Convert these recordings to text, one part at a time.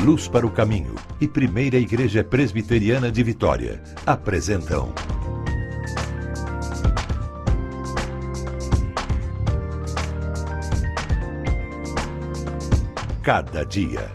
Luz para o Caminho e Primeira Igreja Presbiteriana de Vitória apresentam Cada Dia.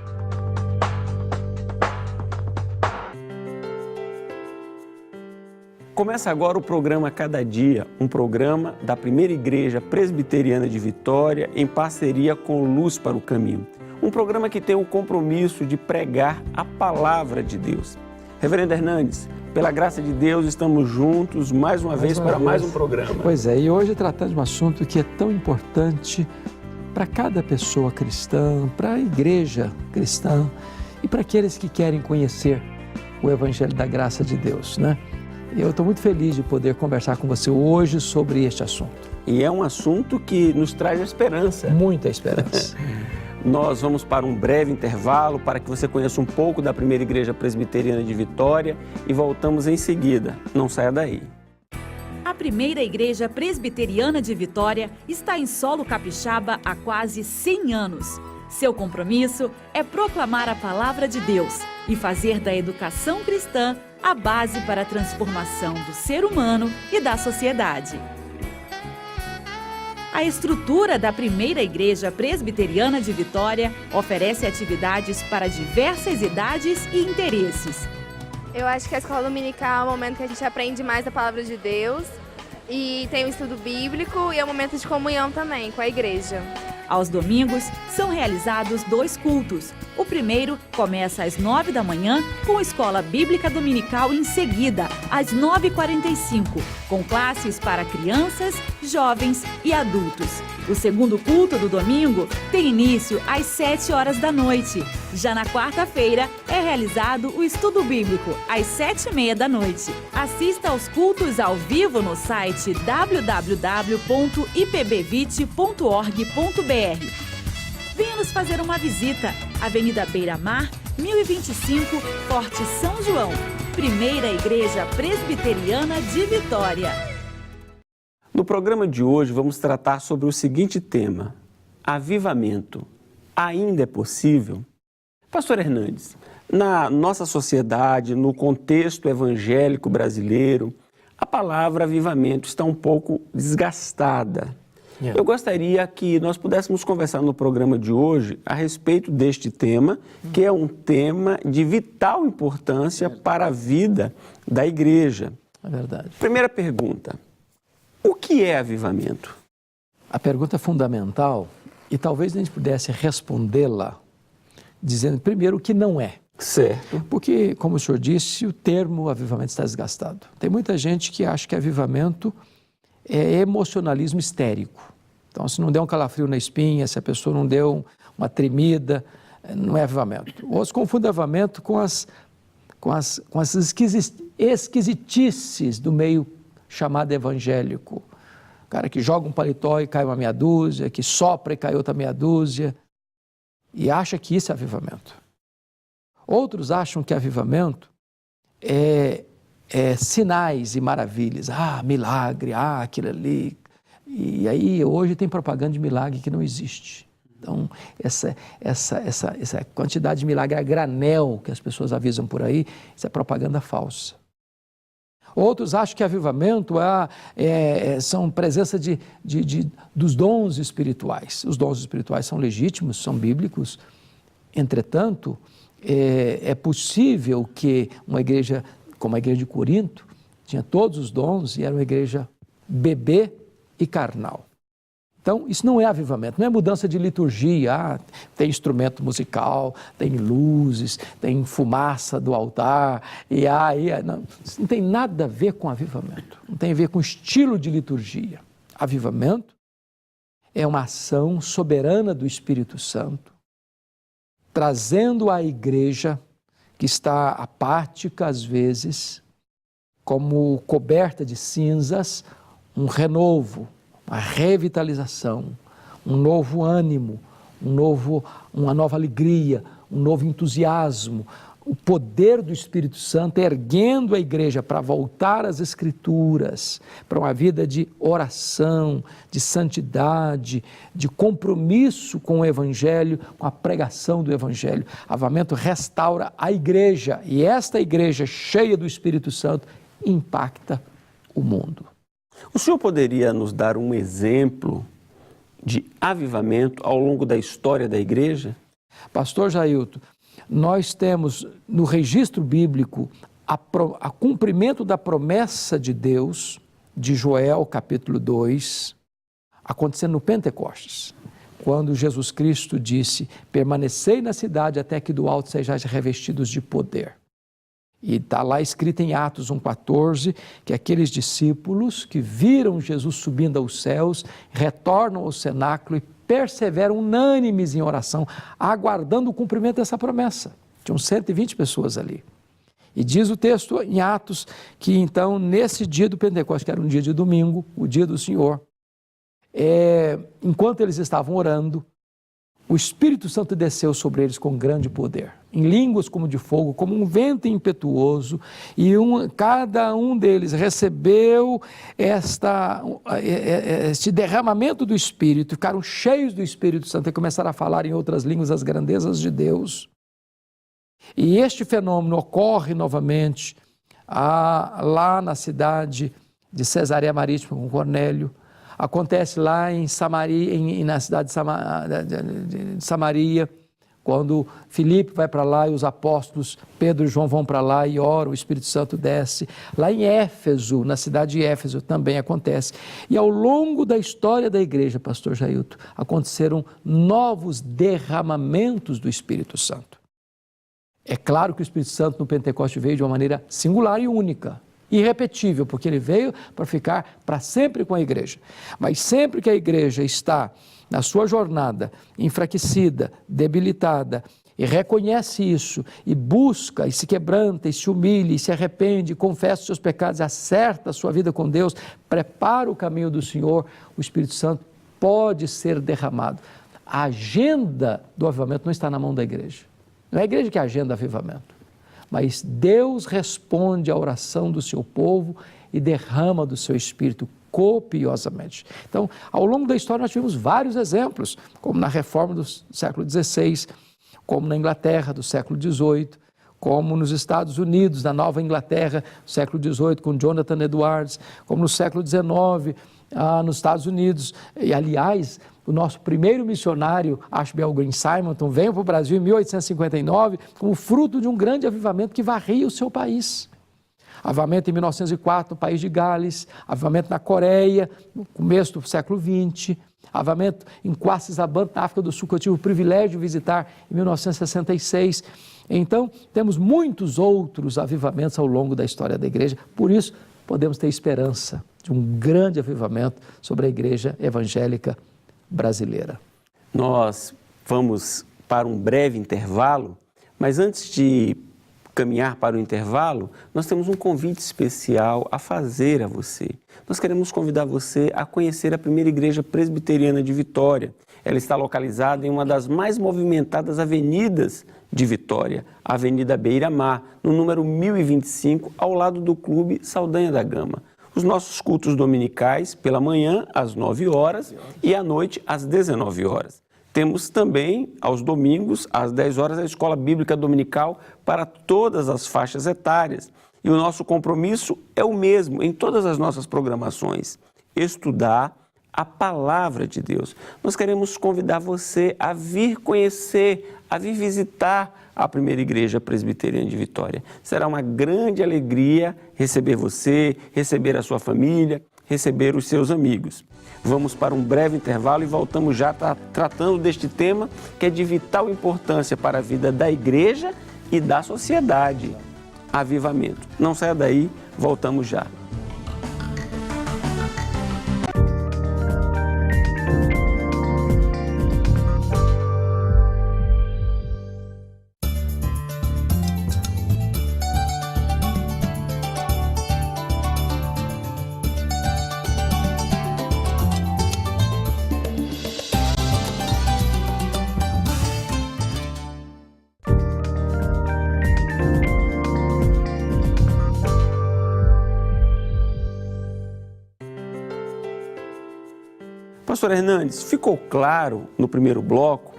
Começa agora o programa Cada Dia, um programa da Primeira Igreja Presbiteriana de Vitória em parceria com Luz para o Caminho. Um programa que tem o compromisso de pregar a palavra de Deus. Reverendo Hernandes, pela graça de Deus, estamos juntos mais uma vez para mais um programa. Pois é, e hoje tratando de um assunto que é tão importante para cada pessoa cristã, para a igreja cristã e para aqueles que querem conhecer o Evangelho da graça de Deus, né? Eu estou muito feliz de poder conversar com você hoje sobre este assunto. E é um assunto que nos traz esperança. Muita esperança. Nós vamos para um breve intervalo para que você conheça um pouco da Primeira Igreja Presbiteriana de Vitória e voltamos em seguida. Não saia daí. A Primeira Igreja Presbiteriana de Vitória está em solo capixaba há quase 100 anos. Seu compromisso é proclamar a palavra de Deus e fazer da educação cristã a base para a transformação do ser humano e da sociedade. A estrutura da Primeira Igreja Presbiteriana de Vitória oferece atividades para diversas idades e interesses. Eu acho que a escola dominical é o momento que a gente aprende mais a palavra de Deus e tem o estudo bíblico e é um momento de comunhão também com a igreja. Aos domingos, são realizados 2 cultos. O primeiro começa às 9 da manhã, com a Escola Bíblica Dominical em seguida, às 9h45, com classes para crianças, jovens e adultos. O segundo culto do domingo tem início às 7 horas da noite. Já na quarta-feira, é realizado o estudo bíblico, às 7h30 da noite. Assista aos cultos ao vivo no site www.ipbvite.org.br. Venha nos fazer uma visita. Avenida Beira Mar, 1025, Forte São João. Primeira Igreja Presbiteriana de Vitória. No programa de hoje vamos tratar sobre o seguinte tema: avivamento. Ainda é possível? Pastor Hernandes, na nossa sociedade, no contexto evangélico brasileiro, a palavra avivamento está um pouco desgastada. Eu gostaria que nós pudéssemos conversar no programa de hoje a respeito deste tema, que é um tema de vital importância para a vida da igreja. É verdade. Primeira pergunta: o que é avivamento? A pergunta é fundamental e talvez a gente pudesse respondê-la dizendo primeiro o que não é. Certo. Porque, como o senhor disse, o termo avivamento está desgastado. Tem muita gente que acha que avivamento é emocionalismo histérico. Então, se não der um calafrio na espinha, se a pessoa não deu uma tremida, não é avivamento. Outros confundem avivamento com as esquisitices do meio chamado evangélico. O cara que joga um paletó e cai uma meia dúzia, que sopra e cai outra meia dúzia, e acha que isso é avivamento. Outros acham que avivamento é sinais e maravilhas, milagre, aquilo ali. E aí hoje tem propaganda de milagre que não existe. Então essa quantidade de milagre a granel que as pessoas avisam por aí, isso é propaganda falsa. Outros acham que avivamento são presença dos dons espirituais. Os dons espirituais são legítimos, são bíblicos. Entretanto, é possível que uma igreja como a igreja de Corinto, tinha todos os dons e era uma igreja bebê e carnal. Então, isso não é avivamento, não é mudança de liturgia. Tem instrumento musical, tem luzes, tem fumaça do altar, não, isso não tem nada a ver com avivamento, não tem a ver com estilo de liturgia. Avivamento é uma ação soberana do Espírito Santo, trazendo à igreja que está apática às vezes, como coberta de cinzas, um renovo, uma revitalização, um novo ânimo, uma nova alegria, um novo entusiasmo, o poder do Espírito Santo erguendo a igreja para voltar às Escrituras, para uma vida de oração, de santidade, de compromisso com o Evangelho, com a pregação do Evangelho. Avivamento restaura a igreja, e esta igreja cheia do Espírito Santo impacta o mundo. O senhor poderia nos dar um exemplo de avivamento ao longo da história da igreja? Pastor Jailton, nós temos no registro bíblico a cumprimento da promessa de Deus, de Joel capítulo 2, acontecendo no Pentecostes, quando Jesus Cristo disse: permanecei na cidade até que do alto sejais revestidos de poder. E está lá escrito em Atos 1,14, que aqueles discípulos que viram Jesus subindo aos céus, retornam ao cenáculo e perseveram unânimes em oração, aguardando o cumprimento dessa promessa. Tinham 120 pessoas ali. E diz o texto em Atos que então, nesse dia do Pentecostes, que era um dia de domingo, o dia do Senhor, enquanto eles estavam orando, o Espírito Santo desceu sobre eles com grande poder, em línguas como de fogo, como um vento impetuoso, e cada um deles recebeu este derramamento do Espírito, ficaram cheios do Espírito Santo e começaram a falar em outras línguas as grandezas de Deus. E este fenômeno ocorre novamente lá na cidade de Cesareia Marítima com Cornélio. Acontece lá em Samaria, na cidade de Samaria, quando Filipe vai para lá e os apóstolos Pedro e João vão para lá e oram, o Espírito Santo desce. Lá em Éfeso, na cidade de Éfeso, também acontece. E ao longo da história da igreja, pastor Jailton, aconteceram novos derramamentos do Espírito Santo. É claro que o Espírito Santo no Pentecostes veio de uma maneira singular e única, irrepetível, porque ele veio para ficar para sempre com a igreja. Mas sempre que a igreja está na sua jornada enfraquecida, debilitada, e reconhece isso, e busca, e se quebranta, e se humilha, e se arrepende, e confessa os seus pecados, acerta a sua vida com Deus, prepara o caminho do Senhor, o Espírito Santo pode ser derramado. A agenda do avivamento não está na mão da igreja. Não é a igreja que agenda o avivamento. Mas Deus responde à oração do seu povo e derrama do seu Espírito copiosamente. Então, ao longo da história nós tivemos vários exemplos, como na Reforma do século XVI, como na Inglaterra do século XVIII, como nos Estados Unidos, na Nova Inglaterra, do século XVIII, com Jonathan Edwards, como no século XIX, nos Estados Unidos. E, aliás, o nosso primeiro missionário, Ashbel Green Simonton, veio para o Brasil em 1859 como fruto de um grande avivamento que varria o seu país. Avivamento em 1904 no país de Gales, avivamento na Coreia, no começo do século XX, avivamento em Quassisaband, na África do Sul, que eu tive o privilégio de visitar em 1966. Então, temos muitos outros avivamentos ao longo da história da igreja, por isso podemos ter esperança de um grande avivamento sobre a igreja evangélica brasileira. Nós vamos para um breve intervalo, mas antes de caminhar para o intervalo, nós temos um convite especial a fazer a você. Nós queremos convidar você a conhecer a primeira igreja presbiteriana de Vitória. Ela está localizada em uma das mais movimentadas avenidas de Vitória, a Avenida Beira-Mar, no número 1025, ao lado do Clube Saldanha da Gama. Os nossos cultos dominicais, pela manhã, às 9 horas e à noite, às 19 horas. Temos também, aos domingos, às 10 horas, a Escola Bíblica Dominical para todas as faixas etárias. E o nosso compromisso é o mesmo em todas as nossas programações: estudar a Palavra de Deus. Nós queremos convidar você a vir conhecer, a vir visitar a primeira igreja presbiteriana de Vitória. Será uma grande alegria receber você, receber a sua família, receber os seus amigos. Vamos para um breve intervalo e voltamos já tratando deste tema que é de vital importância para a vida da igreja e da sociedade. Avivamento. Não saia daí, voltamos já. Pastor Hernandes, ficou claro no primeiro bloco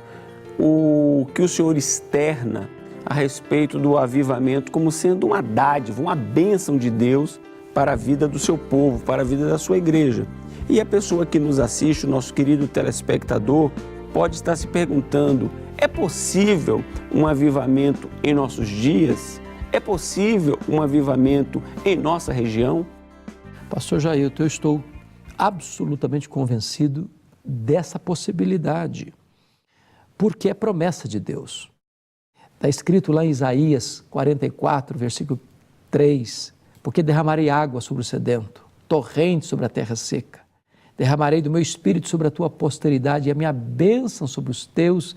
o que o senhor externa a respeito do avivamento como sendo uma dádiva, uma bênção de Deus para a vida do seu povo, para a vida da sua igreja. E a pessoa que nos assiste, o nosso querido telespectador, pode estar se perguntando: é possível um avivamento em nossos dias? É possível um avivamento em nossa região? Pastor Jailton, eu estou absolutamente convencido dessa possibilidade, porque é promessa de Deus. Está escrito lá em Isaías 44, versículo 3, porque derramarei água sobre o sedento, torrente sobre a terra seca. Derramarei do meu espírito sobre a tua posteridade e a minha bênção sobre os teus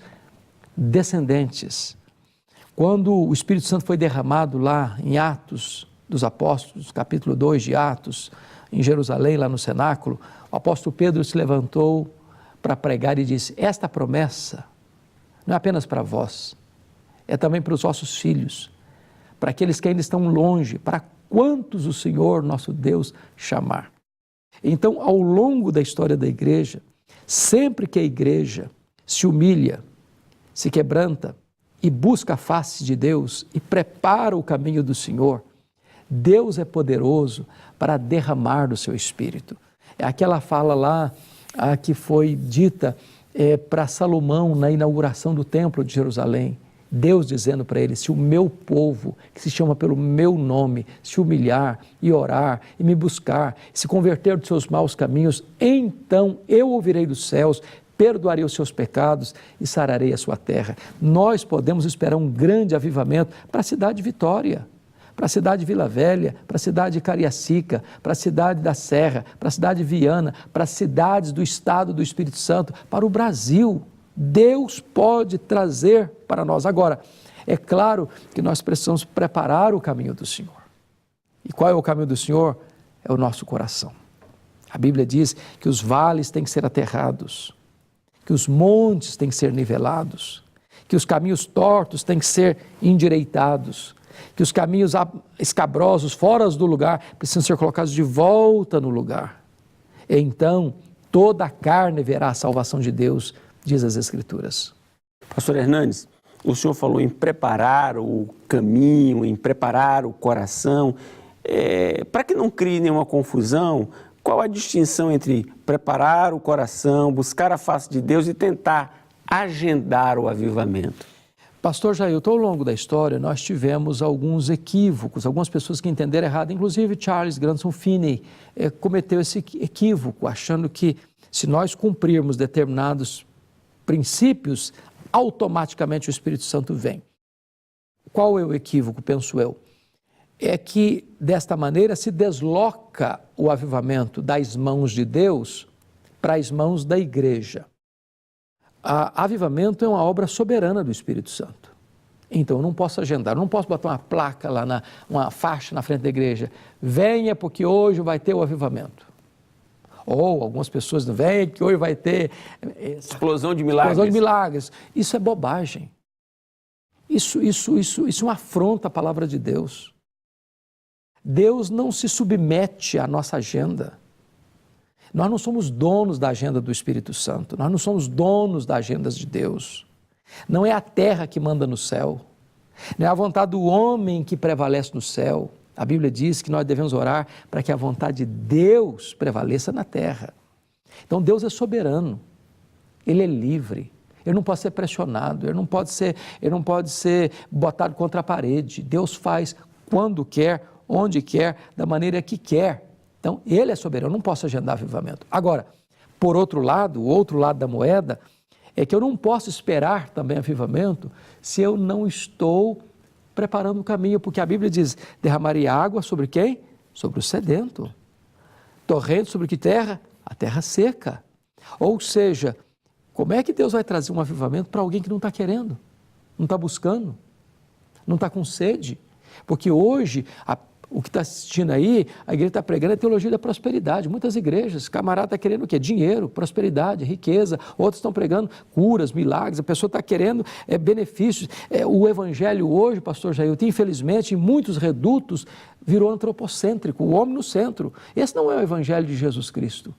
descendentes. Quando o Espírito Santo foi derramado lá em Atos dos Apóstolos, capítulo 2 de Atos, em Jerusalém, lá no cenáculo, o apóstolo Pedro se levantou para pregar e disse: esta promessa não é apenas para vós, é também para os vossos filhos, para aqueles que ainda estão longe, para quantos o Senhor, nosso Deus, chamar. Então, ao longo da história da igreja, sempre que a igreja se humilha, se quebranta e busca a face de Deus e prepara o caminho do Senhor, Deus é poderoso para derramar do seu Espírito. É aquela fala lá que foi dita para Salomão na inauguração do Templo de Jerusalém. Deus dizendo para ele: se o meu povo, que se chama pelo meu nome, se humilhar e orar e me buscar, se converter dos seus maus caminhos, então eu ouvirei dos céus, perdoarei os seus pecados e sararei a sua terra. Nós podemos esperar um grande avivamento para a cidade de Vitória, para a cidade de Vila Velha, para a cidade de Cariacica, para a cidade da Serra, para a cidade de Viana, para as cidades do estado do Espírito Santo, para o Brasil. Deus pode trazer para nós. Agora, é claro que nós precisamos preparar o caminho do Senhor. E qual é o caminho do Senhor? É o nosso coração. A Bíblia diz que os vales têm que ser aterrados, que os montes têm que ser nivelados, que os caminhos tortos têm que ser endireitados, que os caminhos escabrosos, fora do lugar, precisam ser colocados de volta no lugar. Então, toda a carne verá a salvação de Deus, diz as Escrituras. Pastor Hernandes, o senhor falou em preparar o caminho, em preparar o coração. Para que não crie nenhuma confusão, qual a distinção entre preparar o coração, buscar a face de Deus e tentar agendar o avivamento? Pastor Jailton, ao longo da história, nós tivemos alguns equívocos, algumas pessoas que entenderam errado, inclusive Charles Granson Finney cometeu esse equívoco, achando que se nós cumprirmos determinados princípios, automaticamente o Espírito Santo vem. Qual é o equívoco, penso eu? É que, desta maneira, se desloca o avivamento das mãos de Deus para as mãos da igreja. Avivamento é uma obra soberana do Espírito Santo. Então, eu não posso agendar, eu não posso botar uma placa lá, uma faixa na frente da igreja: venha porque hoje vai ter o avivamento. Ou algumas pessoas não vêm que hoje vai ter explosão de milagres. Explosão de milagres. Isso é bobagem. Isso é uma afronta à palavra de Deus. Deus não se submete à nossa agenda. Nós não somos donos da agenda do Espírito Santo. Nós não somos donos das agendas de Deus. Não é a terra que manda no céu. Não é a vontade do homem que prevalece no céu. A Bíblia diz que nós devemos orar para que a vontade de Deus prevaleça na terra. Então Deus é soberano, Ele é livre, Ele não pode ser pressionado, Ele não pode ser botado contra a parede. Deus faz quando quer, onde quer, da maneira que quer. Então Ele é soberano, eu não posso agendar avivamento. Agora, por outro lado, o outro lado da moeda é que eu não posso esperar também avivamento se eu não estou preparando o caminho, porque a Bíblia diz: derramarei água sobre quem? Sobre o sedento. Torrente sobre que terra? A terra seca. Ou seja, como é que Deus vai trazer um avivamento para alguém que não está querendo, não está buscando, não está com sede? Porque hoje, o que está assistindo aí, a igreja está pregando a teologia da prosperidade. Muitas igrejas, camarada está querendo o quê? Dinheiro, prosperidade, riqueza. Outros estão pregando curas, milagres. A pessoa está querendo benefícios. O evangelho hoje, pastor Jailton, infelizmente, em muitos redutos, virou antropocêntrico, o homem no centro. Esse não é o evangelho de Jesus Cristo.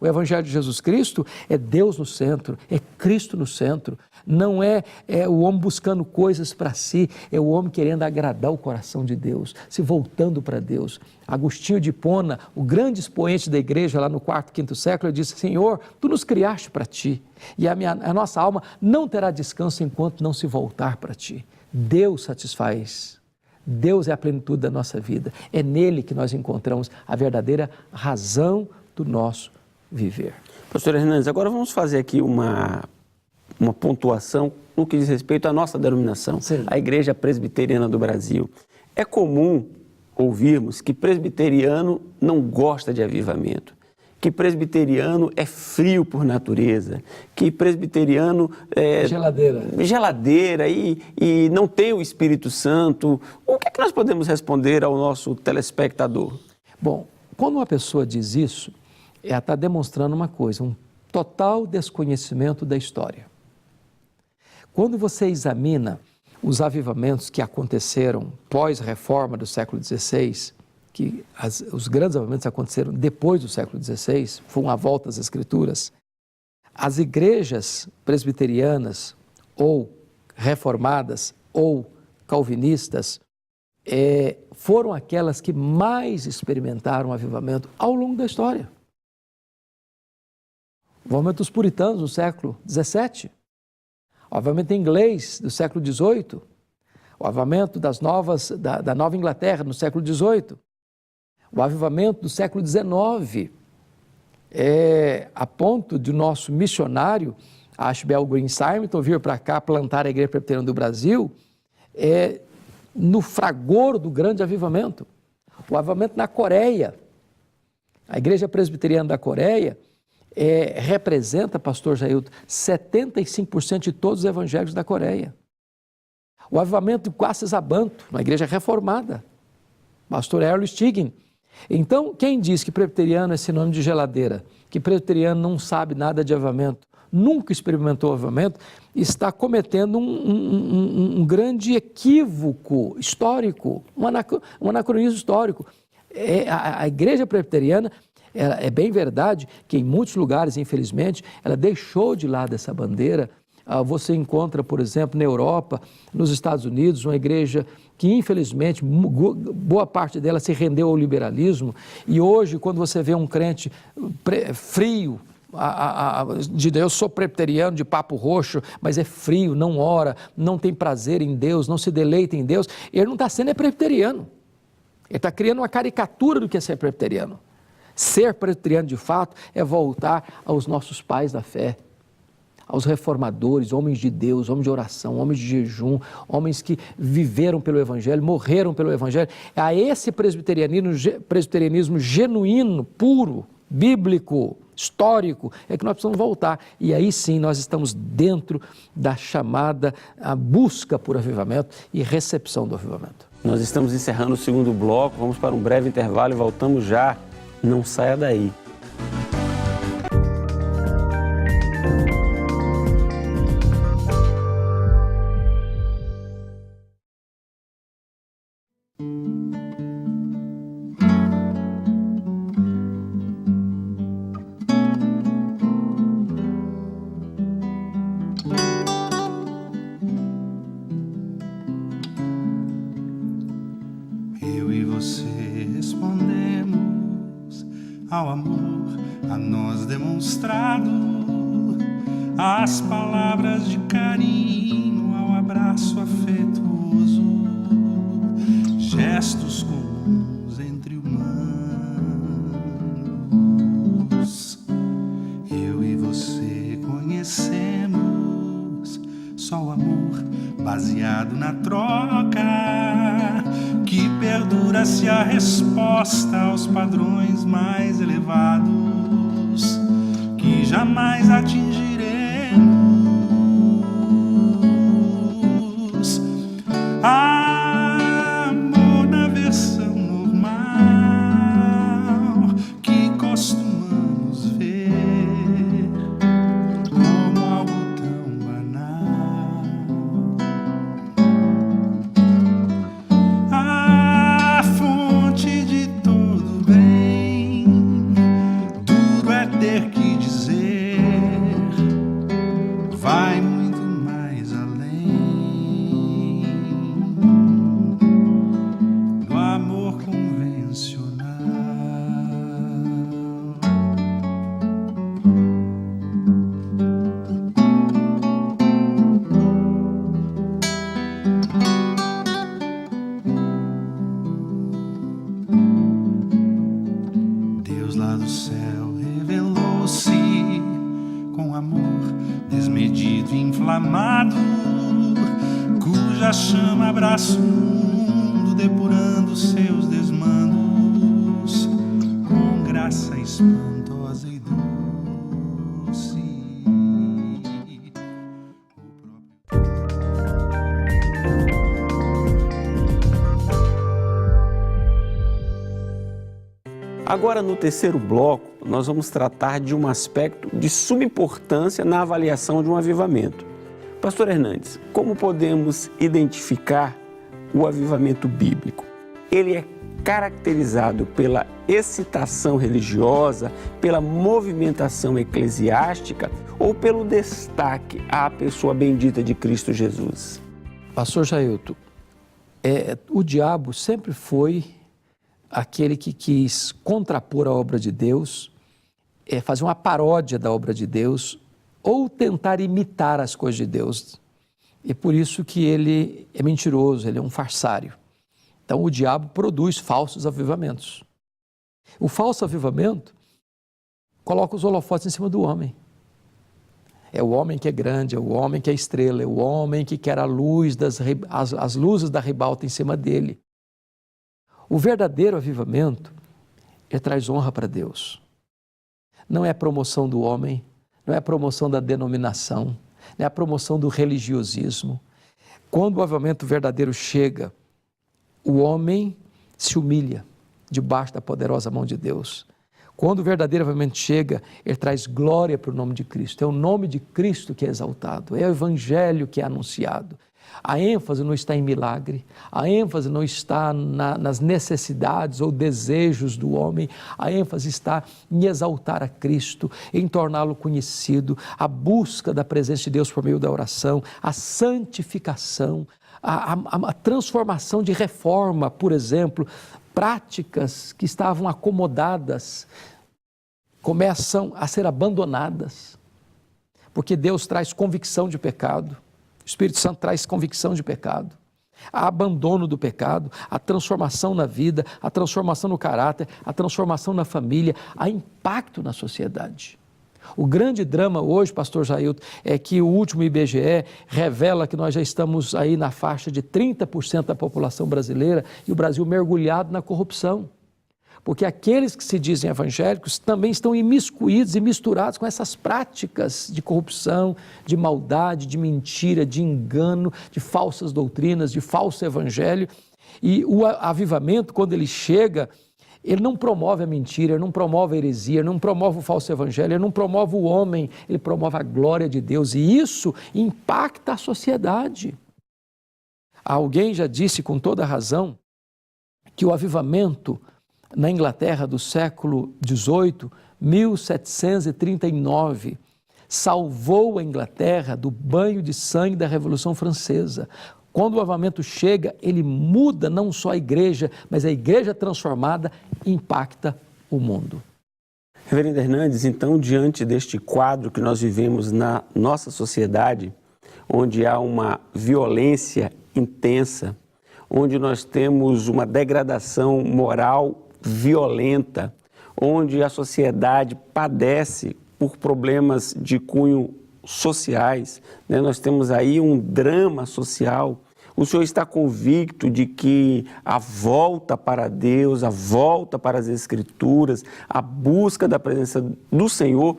O Evangelho de Jesus Cristo é Deus no centro, é Cristo no centro. Não é o homem buscando coisas para si, é o homem querendo agradar o coração de Deus, se voltando para Deus. Agostinho de Hipona, o grande expoente da igreja lá no quarto, quinto século, ele disse: Senhor, Tu nos criaste para Ti, e a nossa alma não terá descanso enquanto não se voltar para Ti. Deus satisfaz. Deus é a plenitude da nossa vida. É nele que nós encontramos a verdadeira razão do nosso viver. Pastor Hernandes, agora vamos fazer aqui uma pontuação no que diz respeito à nossa denominação, Sim. a Igreja Presbiteriana do Brasil. É comum ouvirmos que presbiteriano não gosta de avivamento, que presbiteriano é frio por natureza, que presbiteriano é geladeira e não tem o Espírito Santo. O que é que nós podemos responder ao nosso telespectador? Bom, quando uma pessoa diz isso, ela está demonstrando uma coisa, um total desconhecimento da história. Quando você examina os avivamentos que aconteceram pós-reforma do século XVI, que os grandes avivamentos aconteceram depois do século XVI, foi uma volta às Escrituras, as igrejas presbiterianas ou reformadas ou calvinistas foram aquelas que mais experimentaram o avivamento ao longo da história. O avivamento dos puritanos no século XVII, o avivamento inglês do século XVIII, o avivamento da Nova Inglaterra no século XVIII, o avivamento do século XIX, a ponto de o nosso missionário, Ashbel Green Simonton, vir para cá plantar a Igreja Presbiteriana do Brasil, no fragor do grande avivamento. O avivamento na Coreia, a Igreja Presbiteriana da Coreia, representa, pastor Jailton, 75% de todos os evangélicos da Coreia. O avivamento de Quaces-Abanto, uma igreja reformada, pastor Erlo Stigin. Então, quem diz que presbiteriano é sinônimo de geladeira, que presbiteriano não sabe nada de avivamento, nunca experimentou avivamento, está cometendo um grande equívoco histórico, um anacronismo histórico. A igreja presbiteriana, é bem verdade que em muitos lugares, infelizmente, ela deixou de lado essa bandeira. Você encontra, por exemplo, na Europa, nos Estados Unidos, uma igreja que, infelizmente, boa parte dela se rendeu ao liberalismo, e hoje, quando você vê um crente frio, eu sou presbiteriano de papo roxo, mas é frio, não ora, não tem prazer em Deus, não se deleita em Deus, ele não está sendo presbiteriano. Ele está criando uma caricatura do que é ser presbiteriano. Ser presbiteriano, de fato, é voltar aos nossos pais da fé, aos reformadores, homens de Deus, homens de oração, homens de jejum, homens que viveram pelo Evangelho, morreram pelo Evangelho. A esse presbiterianismo genuíno, puro, bíblico, histórico, é que nós precisamos voltar. E aí sim nós estamos dentro da chamada busca por avivamento e recepção do avivamento. Nós estamos encerrando o segundo bloco, vamos para um breve intervalo e voltamos já. Não saia daí. Eu e você respondemos ao amor a nós demonstrado, às palavras de carinho, ao abraço afetuoso, gestos comuns entre humanos. Eu e você conhecemos só o amor baseado na troca, que perdura se a resposta aos padrões mais elevados que jamais atingiremos. Amor na versão normal que costumamos ver como algo tão banal. A fonte de todo bem, duro é ter que Deus lá do céu revelou-se com amor desmedido e inflamado, cuja chama abraça o mundo, depurando seus desmandos com graça espantosa e doce. Agora, no terceiro bloco, nós vamos tratar de um aspecto de suma importância na avaliação de um avivamento. Pastor Hernandes, como podemos identificar o avivamento bíblico? Ele é caracterizado pela excitação religiosa, pela movimentação eclesiástica ou pelo destaque à pessoa bendita de Cristo Jesus? Pastor Jailton, o diabo sempre foi aquele que quis contrapor a obra de Deus, fazer uma paródia da obra de Deus ou tentar imitar as coisas de Deus. E por isso que ele é mentiroso, ele é um farsário. Então o diabo produz falsos avivamentos. O falso avivamento coloca os holofotes em cima do homem. É o homem que é grande, é o homem que é estrela, é o homem que quer a luz as luzes da ribalta em cima dele. O verdadeiro avivamento, ele traz honra para Deus. Não é a promoção do homem, não é a promoção da denominação, não é a promoção do religiosismo. Quando o avivamento verdadeiro chega, o homem se humilha debaixo da poderosa mão de Deus. Quando o verdadeiro avivamento chega, ele traz glória para o nome de Cristo. É o nome de Cristo que é exaltado, é o evangelho que é anunciado. A ênfase não está em milagre, a ênfase não está nas necessidades ou desejos do homem, a ênfase está em exaltar a Cristo, em torná-lo conhecido, a busca da presença de Deus por meio da oração, a santificação, a transformação de reforma, por exemplo, práticas que estavam acomodadas começam a ser abandonadas, porque Deus traz convicção de pecado. O Espírito Santo traz convicção de pecado, a abandono do pecado, a transformação na vida, a transformação no caráter, a transformação na família, a impacto na sociedade. O grande drama hoje, pastor Jailton, é que o último IBGE revela que nós já estamos aí na faixa de 30% da população brasileira e o Brasil mergulhado na corrupção. Porque aqueles que se dizem evangélicos também estão imiscuídos e misturados com essas práticas de corrupção, de maldade, de mentira, de engano, de falsas doutrinas, de falso evangelho. E o avivamento, quando ele chega, ele não promove a mentira, ele não promove a heresia, ele não promove o falso evangelho, ele não promove o homem, ele promove a glória de Deus. E isso impacta a sociedade. Alguém já disse com toda razão que o avivamento na Inglaterra do século XVIII, 1739, salvou a Inglaterra do banho de sangue da Revolução Francesa. Quando o avivamento chega, ele muda não só a igreja, mas a igreja transformada impacta o mundo. Reverendo Hernandes, então, diante deste quadro que nós vivemos na nossa sociedade, onde há uma violência intensa, onde nós temos uma degradação moral violenta, onde a sociedade padece por problemas de cunho sociais, né? Nós temos aí um drama social. O senhor está convicto de que a volta para Deus, a volta para as Escrituras, a busca da presença do Senhor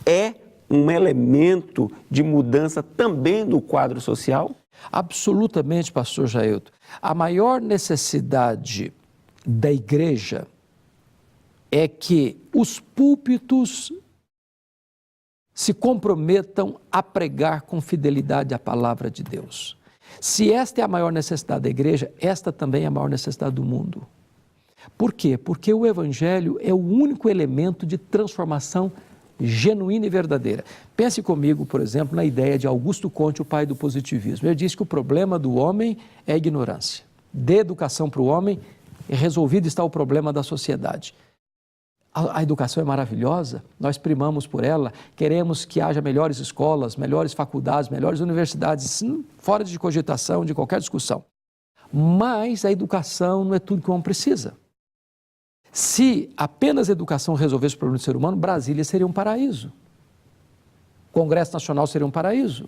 é um elemento de mudança também do quadro social? Absolutamente, pastor Jailton. A maior necessidade da igreja é que os púlpitos se comprometam a pregar com fidelidade a palavra de Deus. Se esta é a maior necessidade da igreja, esta também é a maior necessidade do mundo. Por quê? Porque o evangelho é o único elemento de transformação genuína e verdadeira. Pense comigo, por exemplo, na ideia de Augusto Comte, o pai do positivismo. Ele disse que o problema do homem é a ignorância. Dê educação para o homem, resolvido está o problema da sociedade. A educação é maravilhosa, nós primamos por ela, queremos que haja melhores escolas, melhores faculdades, melhores universidades, fora de cogitação, de qualquer discussão. Mas a educação não é tudo que o homem precisa. Se apenas a educação resolvesse o problema do ser humano, Brasília seria um paraíso. O Congresso Nacional seria um paraíso.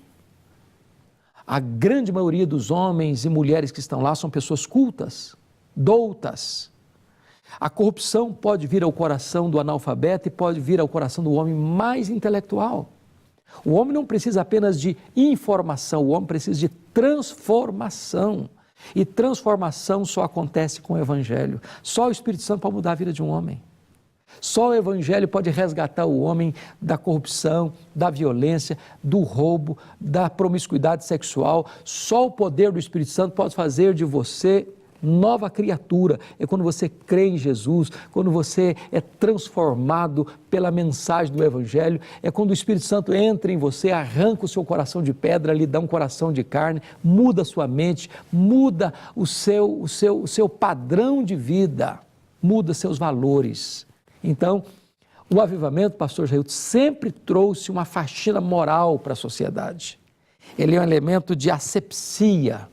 A grande maioria dos homens e mulheres que estão lá são pessoas cultas, doutas. A corrupção pode vir ao coração do analfabeto e pode vir ao coração do homem mais intelectual. O homem não precisa apenas de informação, o homem precisa de transformação. E transformação só acontece com o Evangelho. Só o Espírito Santo pode mudar a vida de um homem. Só o Evangelho pode resgatar o homem da corrupção, da violência, do roubo, da promiscuidade sexual. Só o poder do Espírito Santo pode fazer de você nova criatura. É quando você crê em Jesus, quando você é transformado pela mensagem do Evangelho, é quando o Espírito Santo entra em você, arranca o seu coração de pedra, lhe dá um coração de carne, muda a sua mente, muda o seu padrão de vida, muda seus valores. Então, o avivamento, pastor Jailton, sempre trouxe uma faxina moral para a sociedade. Ele é um elemento de asepsia,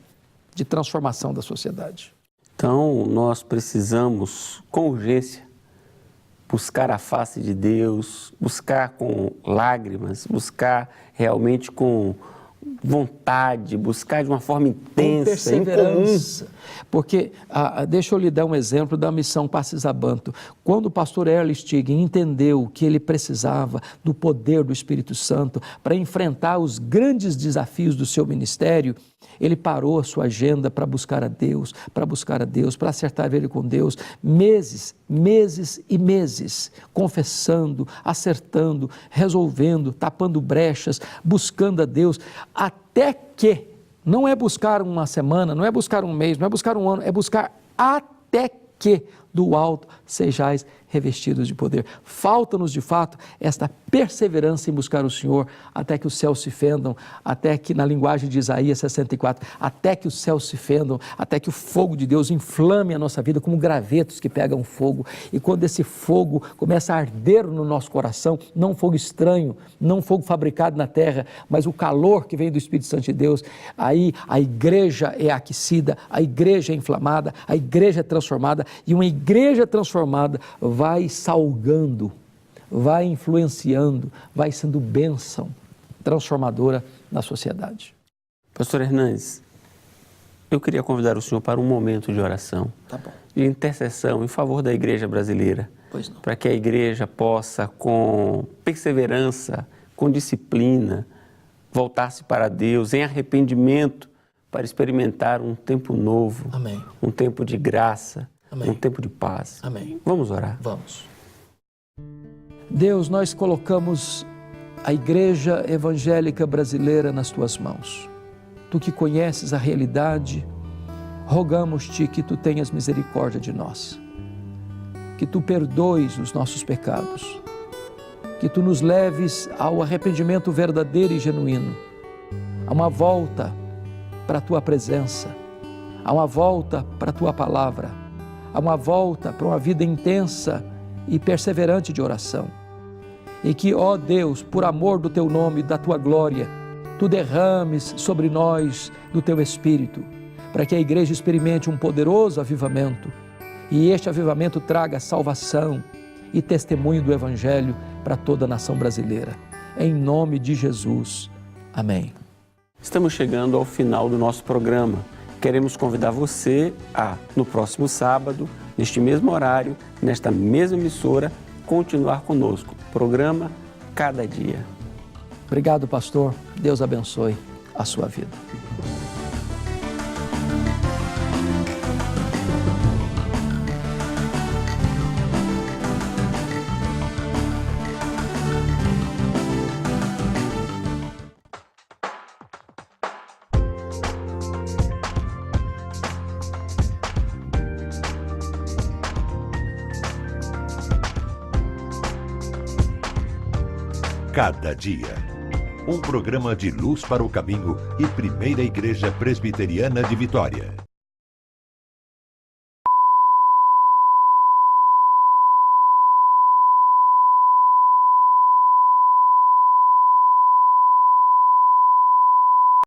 de transformação da sociedade. Então, nós precisamos, com urgência, buscar a face de Deus, buscar com lágrimas, buscar realmente com vontade, buscar de uma forma intensa, com perseverança. Incomum. Porque, deixa eu lhe dar um exemplo da missão Passes Abanto. Quando o pastor Erlich entendeu que ele precisava do poder do Espírito Santo para enfrentar os grandes desafios do seu ministério, ele parou a sua agenda para buscar a Deus, para acertar ele com Deus, meses e meses, confessando, acertando, resolvendo, tapando brechas, buscando a Deus, até que, não é buscar uma semana, não é buscar um mês, não é buscar um ano, é buscar até que do alto sejais revestidos de poder. Falta-nos, de fato, esta perseverança em buscar o Senhor até que os céus se fendam, até que, na linguagem de Isaías 64, até que os céus se fendam, até que o fogo de Deus inflame a nossa vida como gravetos que pegam fogo. E quando esse fogo começa a arder no nosso coração, não um fogo estranho, não um fogo fabricado na terra, mas o calor que vem do Espírito Santo de Deus, aí a igreja é aquecida, a igreja é inflamada, a igreja é transformada, e uma igreja transformada vai salgando, vai influenciando, vai sendo bênção transformadora na sociedade. Pastor Hernandes, eu queria convidar o senhor para um momento de oração, de intercessão em favor da igreja brasileira, para que a igreja possa, com perseverança, com disciplina, voltar-se para Deus em arrependimento, para experimentar um tempo novo, Amém. Um tempo de graça, Amém. Um tempo de paz. Amém. Vamos orar. Vamos. Deus, nós colocamos a igreja evangélica brasileira nas tuas mãos. Tu que conheces a realidade, rogamos-te que tu tenhas misericórdia de nós, que tu perdoes os nossos pecados, que tu nos leves ao arrependimento verdadeiro e genuíno, a uma volta para a tua presença, a uma volta para a tua palavra, a uma volta para uma vida intensa e perseverante de oração. E que, ó Deus, por amor do teu nome e da tua glória, tu derrames sobre nós do teu Espírito, para que a igreja experimente um poderoso avivamento, e este avivamento traga salvação e testemunho do Evangelho para toda a nação brasileira. Em nome de Jesus. Amém. Estamos chegando ao final do nosso programa. Queremos convidar você a, no próximo sábado, neste mesmo horário, nesta mesma emissora, continuar conosco. Programa Cada Dia. Obrigado, pastor. Deus abençoe a sua vida. Cada Dia. Um programa de luz para o caminho e Primeira Igreja Presbiteriana de Vitória.